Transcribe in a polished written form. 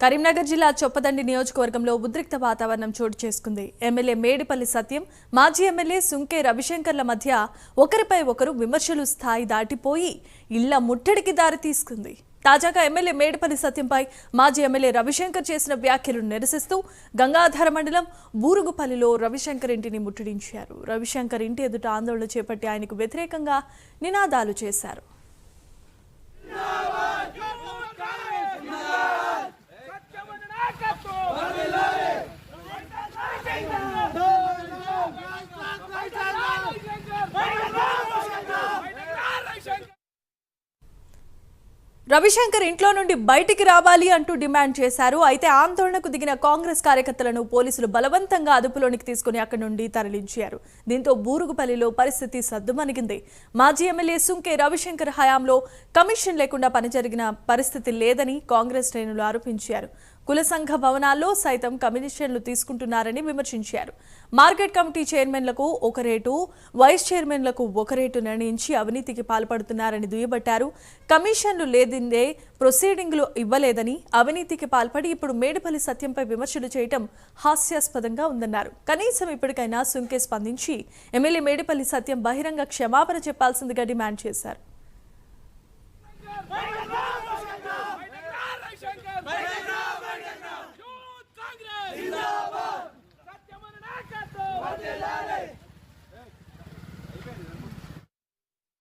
కరీంనగర్ జిల్లా చొప్పదండి నియోజకవర్గంలో ఉద్రిక్త వాతావరణం చోటు చేసుకుంది. ఎమ్మెల్యే మేడిపల్లి సత్యం, మాజీ ఎమ్మెల్యే సుంకే రవిశంకర్ల మధ్య ఒకరిపై ఒకరు విమర్శలు స్థాయి దాటిపోయి ఇళ్ల ముట్టడికి దారి తీసుకుంది. తాజాగా ఎమ్మెల్యే మేడిపల్లి సత్యంపై మాజీ ఎమ్మెల్యే రవిశంకర్ చేసిన వ్యాఖ్యలను నిరసిస్తూ గంగాధర మండలం బూరుగుపల్లిలో రవిశంకర్ ఇంటిని ముట్టడించారు. రవిశంకర్ ఇంటి ఎదుట ఆందోళన చేపట్టి ఆయనకు వ్యతిరేకంగా నినాదాలు చేశారు. రవిశంకర్ ఇంట్లో నుండి బయటికి రావాలి అంటూ డిమాండ్ చేశారు. అయితే ఆందోళనకు దిగిన కాంగ్రెస్ కార్యకర్తలను పోలీసులు బలవంతంగా అదుపులోనికి తీసుకుని అక్కడి నుండి తరలించారు. దీంతో బూరుగుపల్లిలో పరిస్థితి సద్దుమణిగింది. మాజీ ఎమ్మెల్యే సుంకే రవిశంకర్ హయాంలో కమిషన్ లేకుండా పని జరిగిన పరిస్థితి లేదని కాంగ్రెస్ శ్రేణులు ఆరోపించారు. కుల సంఘ భవనాల్లో సైతం కమిషన్లు తీసుకుంటున్నారని విమర్శించారు. మార్కెట్ కమిటీ చైర్మన్లకు ఒక రేటు, వైస్ చైర్మన్లకు ఒక రేటు నిర్ణయించి అవినీతికి పాల్పడుతున్నారని దుయ్యబట్టారు. కమిషన్లు లేదందే ప్రొసీడింగ్లు ఇవ్వలేదని, అవినీతికి పాల్పడి ఇప్పుడు మేడిపల్లి సత్యంపై విమర్శలు చేయడం హాస్యాస్పదంగా ఉందన్నారు. కనీసం ఇప్పటికైనా సుంకే స్పందించి ఎమ్మెల్యే మేడిపల్లి సత్యం బహిరంగ క్షమాపణ చెప్పాల్సిందిగా డిమాండ్ చేశారు.